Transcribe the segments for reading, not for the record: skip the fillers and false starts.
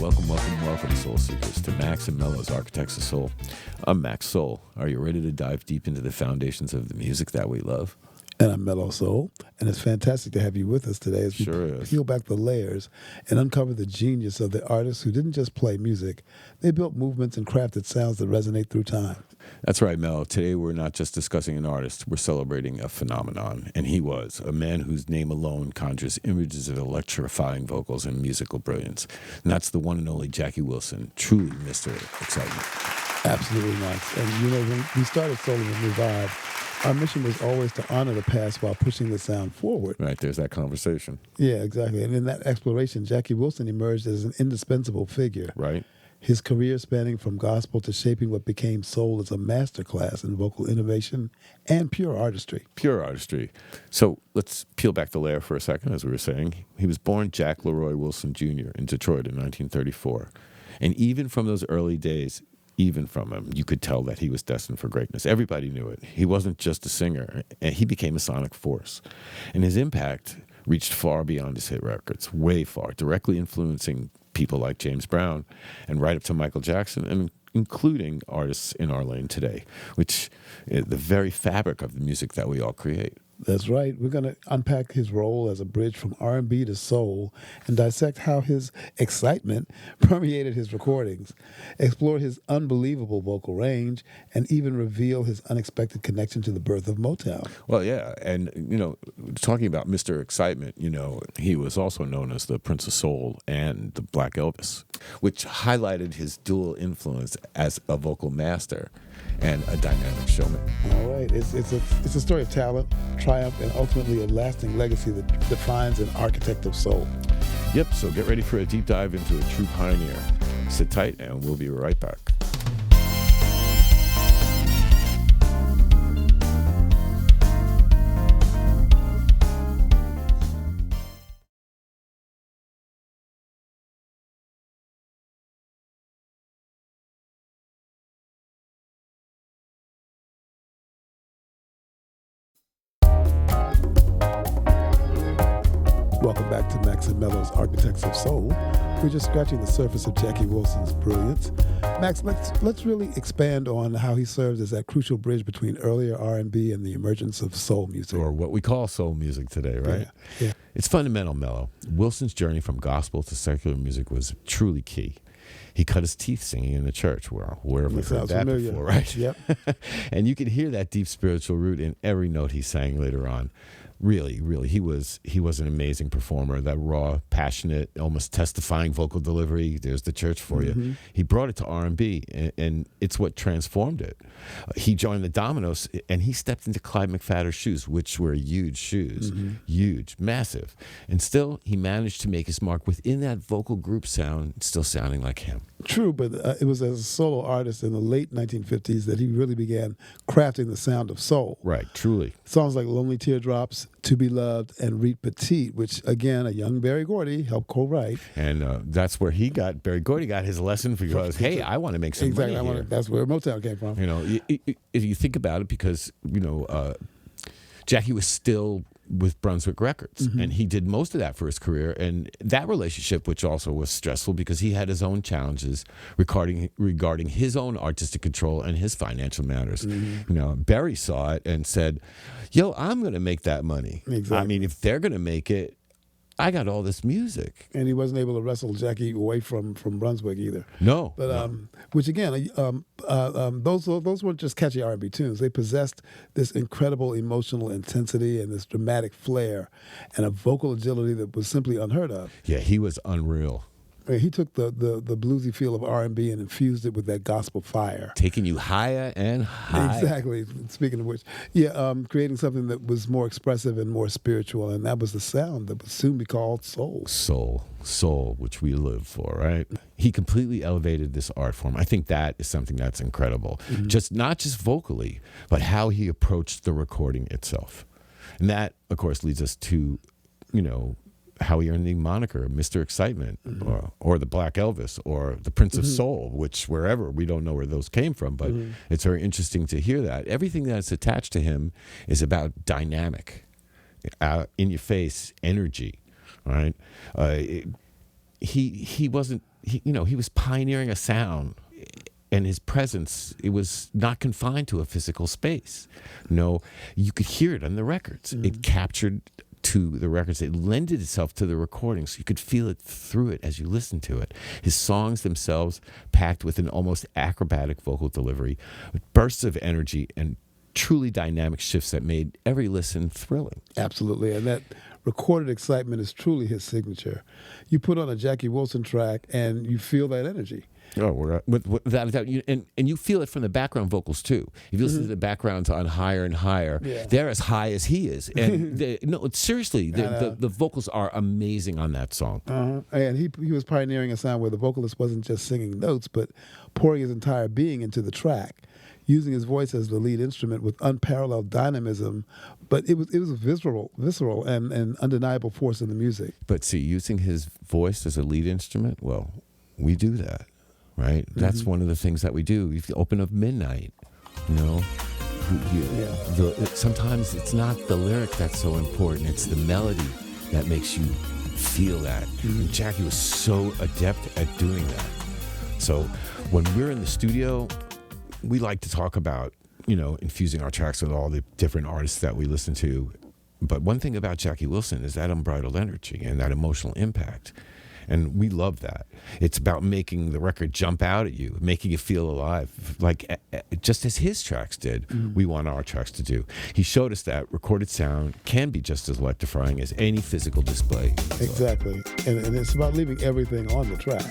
welcome, Soul Seekers, to Max and Mello's Architects of Soul. I'm Max Soul. Are you ready to dive deep into the foundations of the music that we love? And I'm Mello Soul, and it's fantastic to have you with us today as we peel back the layers and uncover the genius of the artists who didn't just play music, they built movements and crafted sounds that resonate through time. That's right, Mel. Today we're not just discussing an artist, we're celebrating a phenomenon, and he was a man whose name alone conjures images of electrifying vocals and musical brilliance. And that's the one and only Jackie Wilson, truly Mr. Excitement. Absolutely, Max. And you know, when we started Soul in the Revive, our mission was always to honor the past while pushing the sound forward. Right, there's that conversation. Yeah, exactly. And in that exploration, Jackie Wilson emerged as an indispensable figure. Right. His career spanning from gospel to shaping what became soul is a masterclass in vocal innovation and pure artistry. Pure artistry. So let's peel back the layer for a second, as we were saying. He was born Jack Leroy Wilson Jr. in Detroit in 1934. And even from those early days, even from him, you could tell that he was destined for greatness. Everybody knew it. He wasn't just a singer. He became a sonic force. And his impact reached far beyond his hit records, way far, directly influencing people like James Brown and right up to Michael Jackson, and including artists in our lane today, which is the very fabric of the music that we all create. That's right. We're going to unpack his role as a bridge from R&B to soul and dissect how his excitement permeated his recordings, explore his unbelievable vocal range, and even reveal his unexpected connection to the birth of Motown. Well, yeah. And, you know, talking about Mr. Excitement, you know, he was also known as the Prince of Soul and the Black Elvis, which highlighted his dual influence as a vocal master and a dynamic showman. All right. It's a story of talent, triumph, and ultimately a lasting legacy that defines an architect of soul. Yep, so get ready for a deep dive into a true pioneer. Sit tight, and we'll be right back. Welcome back to Max and Mello's Architects of Soul. We're just scratching the surface of Jackie Wilson's brilliance. Max, let's really expand on how he serves as that crucial bridge between earlier R&B and the emergence of soul music. Or what we call soul music today, right? Yeah. It's fundamental, Mello. Wilson's journey from gospel to secular music was truly key. He cut his teeth singing in the church. Well, where have we heard that before, right? Yep. And you could hear that deep spiritual root in every note he sang later on. Really, he was an amazing performer. That raw, passionate, almost testifying vocal delivery. There's the church for you. He brought it to R&B, and it's what transformed it. He joined the Dominoes, and he stepped into Clyde McPhatter's shoes, which were huge shoes, huge, massive. And still, he managed to make his mark within that vocal group sound, still sounding like him. True, but it was as a solo artist in the late 1950s that he really began crafting the sound of soul. Right, truly. Songs like Lonely Teardrops, To Be Loved, and Reet Petite, which, again, a young Berry Gordy helped co-write. And that's where Berry Gordy got his lesson because, hey, I want to make some money here. That's where Motown came from. You know, if you think about it, because, you know, Jackie was still with Brunswick Records, and he did most of that for his career, and that relationship, which also was stressful because he had his own challenges regarding his own artistic control and his financial matters. You know, Berry saw it and said, yo, I'm going to make that money. Exactly. I mean, if they're going to make it, I got all this music. And he wasn't able to wrestle Jackie away from Brunswick either. No. But which again, those weren't just catchy R&B tunes. They possessed this incredible emotional intensity and this dramatic flair and a vocal agility that was simply unheard of. Yeah, he was unreal. He took the bluesy feel of R&B and infused it with that gospel fire. Taking you higher and higher. Exactly. Speaking of which, creating something that was more expressive and more spiritual, and that was the sound that would soon be called soul. Soul, which we live for, right? He completely elevated this art form. I think that is something that's incredible. Not just vocally, but how he approached the recording itself. And that, of course, leads us to, you know, how he earned the moniker Mr. Excitement, or the Black Elvis, or the Prince of Soul, which wherever, we don't know where those came from, but it's very interesting to hear that. Everything that's attached to him is about dynamic, in your face energy, right? He wasn't he was pioneering a sound, and his presence, it was not confined to a physical space. No, you could hear it on the records. Mm-hmm. It captured to the records. It lended itself to the recordings. So you could feel it through it as you listened to it. His songs themselves packed with an almost acrobatic vocal delivery, with bursts of energy and truly dynamic shifts that made every listen thrilling. Absolutely, and that recorded excitement is truly his signature. You put on a Jackie Wilson track and you feel that energy. Oh, without a doubt. And you feel it from the background vocals, too. If you listen to the backgrounds on Higher and Higher, they're as high as he is. And seriously, the vocals are amazing on that song. And he was pioneering a sound where the vocalist wasn't just singing notes, but pouring his entire being into the track, using his voice as the lead instrument with unparalleled dynamism. But it was a visceral and undeniable force in the music. But see, using his voice as a lead instrument, well, we do that. Right? That's one of the things that we do. If you open up Midnight, sometimes it's not the lyric that's so important. It's the melody that makes you feel that. And Jackie was so adept at doing that. So when we're in the studio, we like to talk about, infusing our tracks with all the different artists that we listen to. But one thing about Jackie Wilson is that unbridled energy and that emotional impact. And we love that. It's about making the record jump out at you, making you feel alive, like just as his tracks did. We want our tracks to do. He showed us that recorded sound can be just as electrifying as any physical display. Exactly. And it's about leaving everything on the track.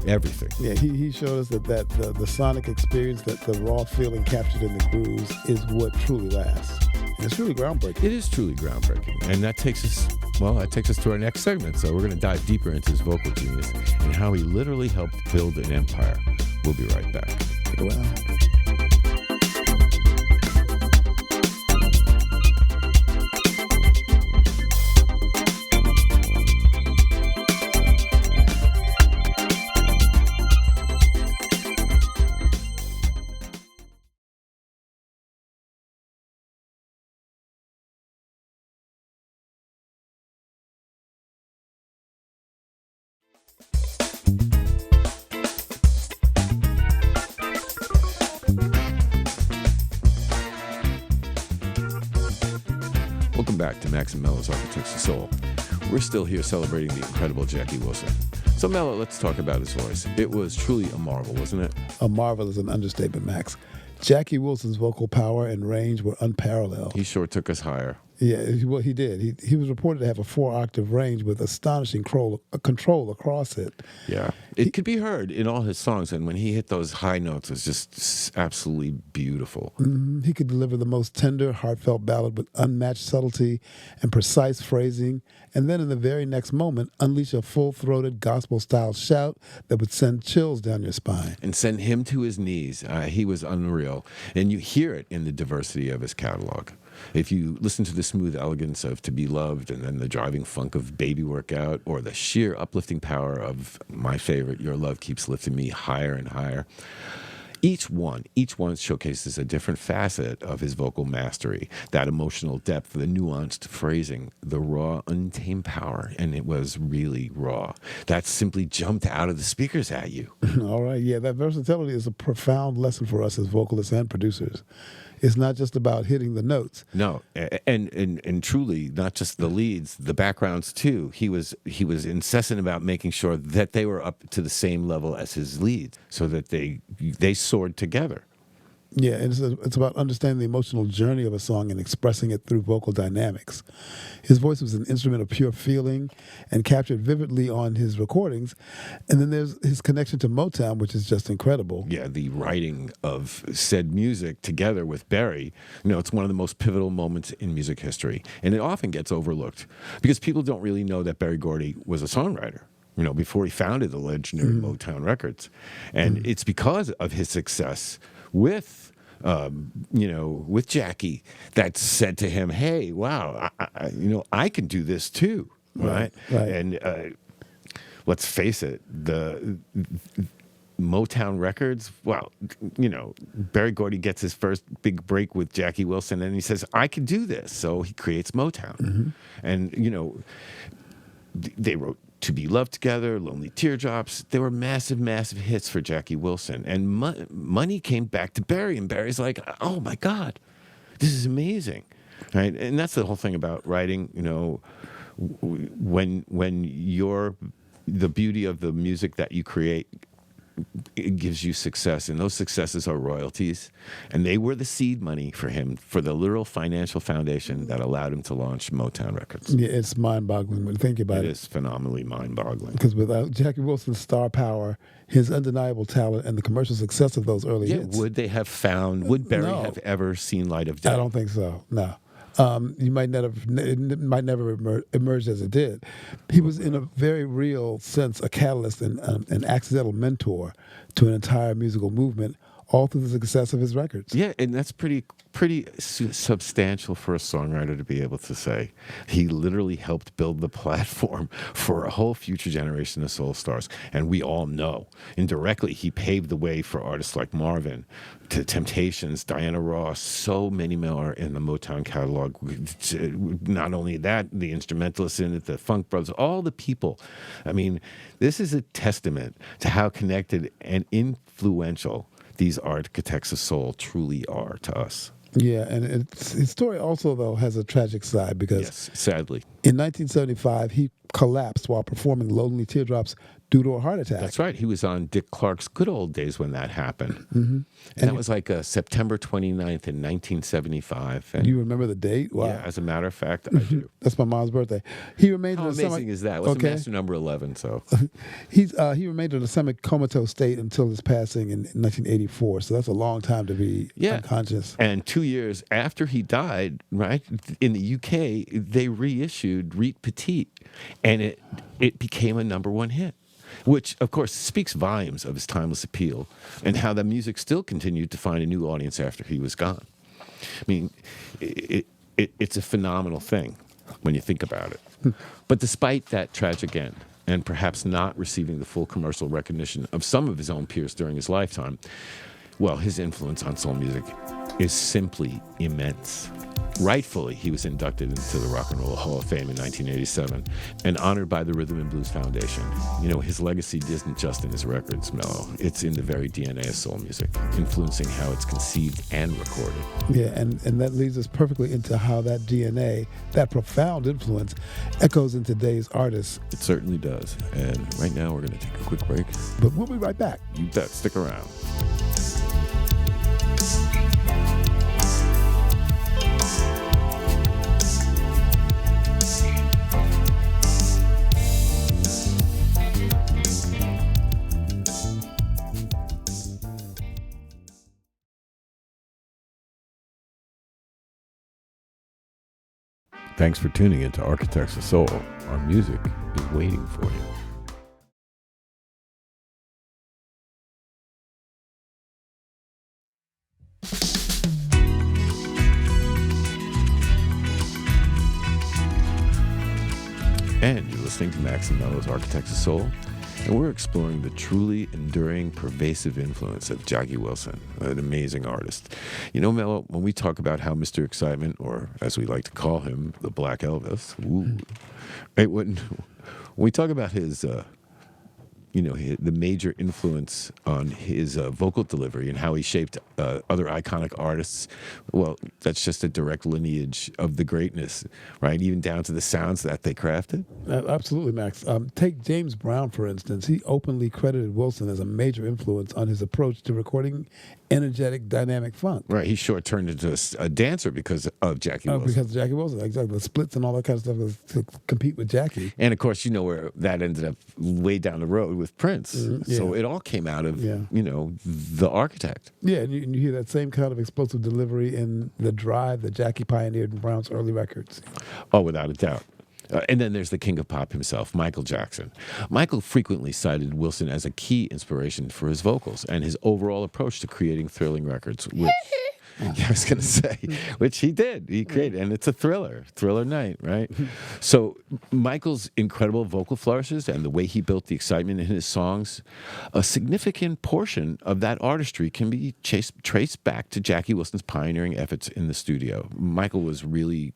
Everything. Yeah, he showed us that the sonic experience, that the raw feeling captured in the grooves is what truly lasts. And it's really groundbreaking. It is truly groundbreaking. And that takes us to our next segment. So we're going to dive deeper into his vocal genius and how he literally helped build an empire. We'll be right back. Wow. Welcome back to Max and Mello's Architects of Soul. We're still here celebrating the incredible Jackie Wilson. So Mello, let's talk about his voice. It was truly a marvel, wasn't it? A marvel is an understatement, Max. Jackie Wilson's vocal power and range were unparalleled. He sure took us higher. Yeah, well, he did. He was reported to have a 4-octave range with astonishing control across it. Yeah. It could be heard in all his songs, and when he hit those high notes, it was just absolutely beautiful. He could deliver the most tender, heartfelt ballad with unmatched subtlety and precise phrasing, and then in the very next moment, unleash a full-throated gospel-style shout that would send chills down your spine. And send him to his knees. He was unreal. And you hear it in the diversity of his catalog. If you listen to the smooth elegance of To Be Loved, and then the driving funk of Baby Workout, or the sheer uplifting power of my favorite, Your Love Keeps Lifting Me Higher and Higher, each one showcases a different facet of his vocal mastery, that emotional depth, the nuanced phrasing, the raw, untamed power, and it was really raw. That simply jumped out of the speakers at you. All right, yeah, that versatility is a profound lesson for us as vocalists and producers. It's not just about hitting the notes. No, and truly, not just the leads, the backgrounds too. He was incessant about making sure that they were up to the same level as his leads, so that they soared together. Yeah, and it's about understanding the emotional journey of a song and expressing it through vocal dynamics. His voice was an instrument of pure feeling and captured vividly on his recordings. And then there's his connection to Motown, which is just incredible. Yeah, the writing of said music together with Berry, it's one of the most pivotal moments in music history. And it often gets overlooked because people don't really know that Berry Gordy was a songwriter. Before he founded the legendary Motown Records. And it's because of his success with Jackie that said to him, hey, wow, I can do this too, right? And let's face it, the Motown Records, well, Berry Gordy gets his first big break with Jackie Wilson, and he says, I can do this. So he creates Motown. And, they wrote To Be Loved Together, Lonely Teardrops, they were massive, massive hits for Jackie Wilson. And money came back to Berry, and Berry's like, oh my God, this is amazing. Right? And that's the whole thing about writing, when the beauty of the music that you create, it gives you success, and those successes are royalties, and they were the seed money for him, for the literal financial foundation that allowed him to launch Motown Records. Yeah, it's mind-boggling when you think about it. It is phenomenally mind-boggling. Because without Jackie Wilson's star power, his undeniable talent, and the commercial success of those early hits, would Berry have ever seen light of day? I don't think so. No. It might never emerge as it did. He was, in a very real sense, a catalyst and an accidental mentor to an entire musical movement, all through the success of his records. Yeah, and that's pretty substantial for a songwriter to be able to say. He literally helped build the platform for a whole future generation of soul stars. And we all know, indirectly, he paved the way for artists like Marvin, to Temptations, Diana Ross, so many more in the Motown catalog. Not only that, the instrumentalists in it, the Funk Brothers, all the people. I mean, this is a testament to how connected and influential these architects of soul truly are to us. Yeah, and his story also, though, has a tragic side because, yes, sadly, in 1975, he collapsed while performing Lonely Teardrops due to a heart attack. That's right. He was on Dick Clark's Good Old Days when that happened. Mm-hmm. And that was like September 29th in 1975. And you remember the date? Wow. Yeah, as a matter of fact, I do. That's my mom's birthday. He remained How in amazing is that? It was master number 11, so. He remained in a semi-comatose state until his passing in 1984, so that's a long time to be unconscious. And 2 years after he died, right, in the UK, they reissued Reet Petite, and it became a number one hit, which, of course, speaks volumes of his timeless appeal and how the music still continued to find a new audience after he was gone. I mean, it's a phenomenal thing when you think about it. But despite that tragic end, and perhaps not receiving the full commercial recognition of some of his own peers during his lifetime, well, his influence on soul music is simply immense. Rightfully, he was inducted into the Rock and Roll Hall of Fame in 1987 and honored by the Rhythm and Blues Foundation. You know, his legacy isn't just in his records, Mello. It's in the very DNA of soul music, influencing how it's conceived and recorded. Yeah, and that leads us perfectly into how that DNA, that profound influence, echoes in today's artists. It certainly does. And right now, we're going to take a quick break. But we'll be right back. You bet. Stick around. Thanks for tuning into Architects of Soul. Our music is waiting for you. And you're listening to Max and Mello's Architects of Soul, and we're exploring the truly enduring, pervasive influence of Jackie Wilson, an amazing artist. You know, Mello, when we talk about how Mr. Excitement, or as we like to call him, the Black Elvis, when we talk about his, the major influence on his vocal delivery and how he shaped other iconic artists, well, that's just a direct lineage of the greatness, right? Even down to the sounds that they crafted. Absolutely, Max. Take James Brown, for instance. He openly credited Wilson as a major influence on his approach to recording energetic, dynamic funk. Right. He sure turned into a dancer because of Jackie Wilson. Because of Jackie Wilson, exactly. The splits and all that kind of stuff was to compete with Jackie. And, of course, you know where that ended up way down the road with Prince. Mm-hmm. Yeah. So it all came out of, the architect. Yeah, and you hear that same kind of explosive delivery in the drive that Jackie pioneered in Brown's early records. Oh, without a doubt. And then there's the king of pop himself, Michael Jackson. Michael frequently cited Wilson as a key inspiration for his vocals and his overall approach to creating thrilling records, which Yeah, I was going to say, which he did. He created, and it's a thriller night, right? So Michael's incredible vocal flourishes and the way he built the excitement in his songs, a significant portion of that artistry can be traced back to Jackie Wilson's pioneering efforts in the studio. Michael was really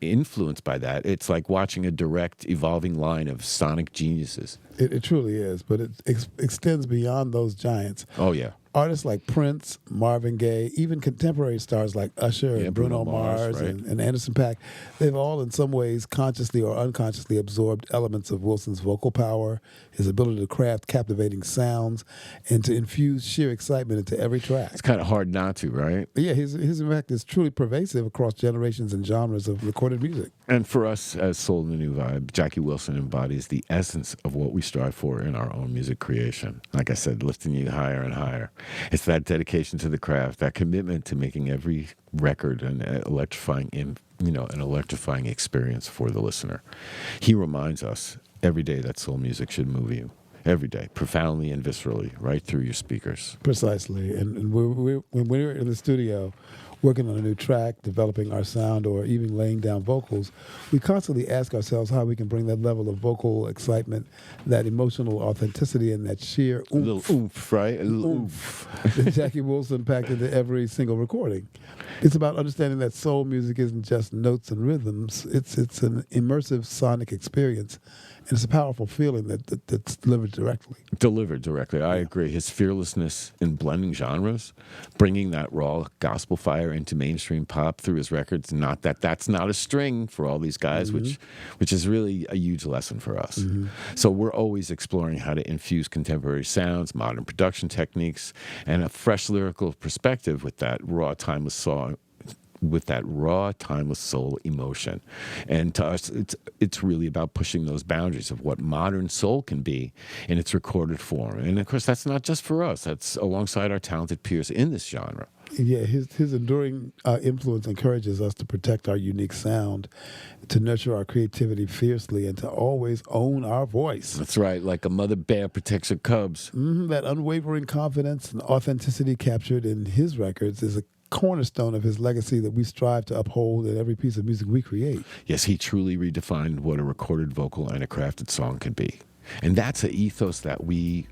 influenced by that. It's like watching a direct, evolving line of sonic geniuses. It truly is, but it extends beyond those giants. Oh, yeah. Artists like Prince, Marvin Gaye, even contemporary stars like Usher and Bruno Mars right? and Anderson .Paak, they've all in some ways consciously or unconsciously absorbed elements of Wilson's vocal power, his ability to craft captivating sounds, and to infuse sheer excitement into every track. It's kind of hard not to, right? But yeah, his impact is truly pervasive across generations and genres of recorded music. And for us as Soul in the New Vibe, Jackie Wilson embodies the essence of what we strive for in our own music creation. Like I said, lifting you higher and higher. It's that dedication to the craft, that commitment to making every record an electrifying, an electrifying experience for the listener. He reminds us every day that soul music should move you. Every day, profoundly and viscerally, right through your speakers. Precisely. And when we're in the studio working on a new track, developing our sound, or even laying down vocals, we constantly ask ourselves how we can bring that level of vocal excitement, that emotional authenticity, and that sheer oomph. A little oomph, right? A little oomph. That Jackie Wilson packed into every single recording. It's about understanding that soul music isn't just notes and rhythms. It's an immersive sonic experience. And it's a powerful feeling that's delivered directly. I agree. His fearlessness in blending genres, bringing that raw gospel fire into mainstream pop through his records, not that that's not a string for all these guys, which is really a huge lesson for us. So we're always exploring how to infuse contemporary sounds, modern production techniques, and a fresh lyrical perspective with that raw, timeless song. With that raw, timeless soul emotion. And to us, it's really about pushing those boundaries of what modern soul can be in its recorded form. And of course, that's not just for us. That's alongside our talented peers in this genre. Yeah, his enduring influence encourages us to protect our unique sound, to nurture our creativity fiercely, and to always own our voice. That's right, like a mother bear protects her cubs. That unwavering confidence and authenticity captured in his records is a cornerstone of his legacy that we strive to uphold in every piece of music we create. Yes, he truly redefined what a recorded vocal and a crafted song could be. And that's an ethos that we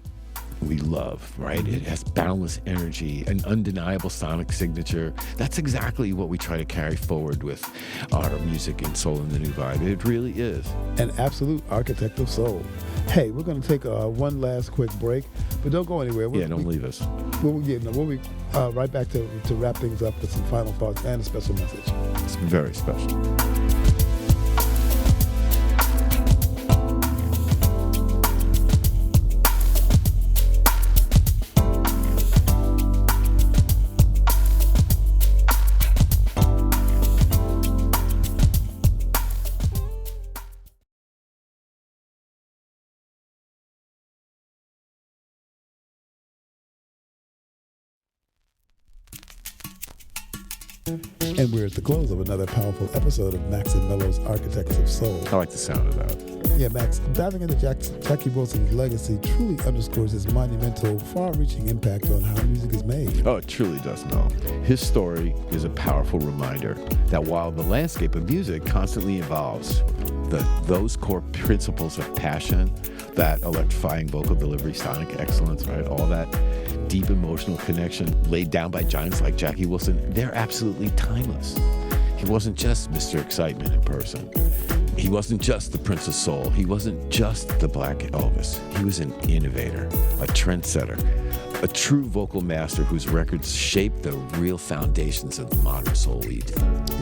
love, right? It has boundless energy, an undeniable sonic signature. That's exactly what we try to carry forward with our music in Soul in the New Vibe. It really is. An absolute architect of soul. Hey, we're going to take one last quick break, but don't go anywhere. Don't leave us. We'll be right back to wrap things up with some final thoughts and a special message. It's very special. And we're at the close of another powerful episode of Max and Mello's Architects of Soul. I like the sound of that. Yeah, Max, diving into Jackie Wilson's legacy truly underscores his monumental, far-reaching impact on how music is made. Oh, it truly does, Mel. His story is a powerful reminder that while the landscape of music constantly evolves, those core principles of passion, that electrifying vocal delivery, sonic excellence, right, all that deep emotional connection laid down by giants like Jackie Wilson, they're absolutely timeless. He wasn't just Mr. Excitement in person. He wasn't just the Prince of Soul. He wasn't just the Black Elvis. He was an innovator, a trendsetter, a true vocal master whose records shaped the real foundations of the modern soul beat.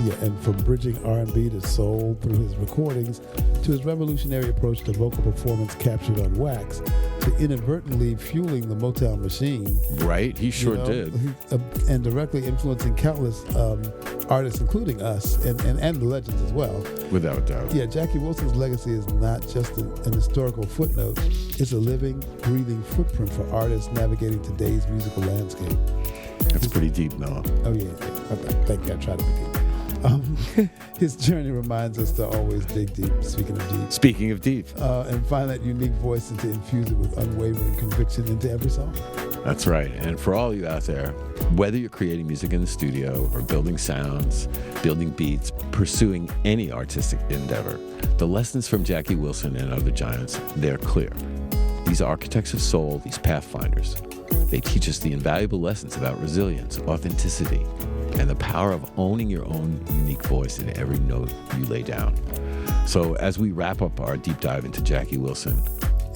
Yeah, and from bridging R&B to soul through his recordings to his revolutionary approach to vocal performance captured on wax to inadvertently fueling the Motown machine. Right, he sure did. And directly influencing countless artists, including us, and the legends as well. Without a doubt. Yeah, Jackie Wilson's legacy is not just an historical footnote. It's a living, breathing footprint for artists navigating today's musical landscape. That's pretty deep, Noah. Oh, yeah. I think I tried to be deep. His journey reminds us to always dig deep, Speaking of deep. And find that unique voice and to infuse it with unwavering conviction into every song. That's right. And for all you out there, whether you're creating music in the studio or building sounds, building beats, pursuing any artistic endeavor, the lessons from Jackie Wilson and other giants, they're clear. These architects of soul, these pathfinders, they teach us the invaluable lessons about resilience, authenticity, and the power of owning your own unique voice in every note you lay down. So as we wrap up our deep dive into Jackie Wilson,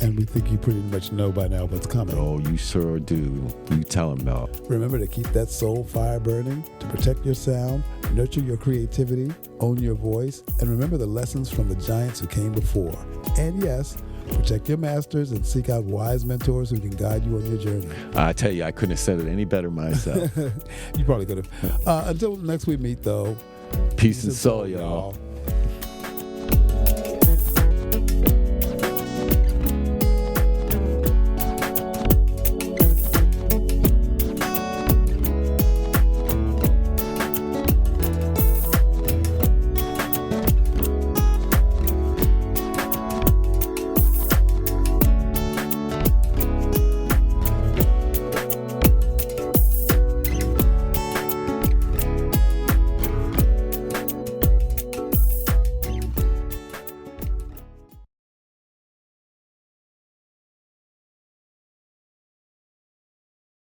and we think you pretty much know by now what's coming. Oh, you sure do. You tell him, Mel. Remember to keep that soul fire burning, to protect your sound, nurture your creativity, own your voice, and remember the lessons from the giants who came before. And yes, protect your masters and seek out wise mentors who can guide you on your journey. I tell you, I couldn't have said it any better myself. You probably could have. Until next we meet, though. Peace and soul, y'all.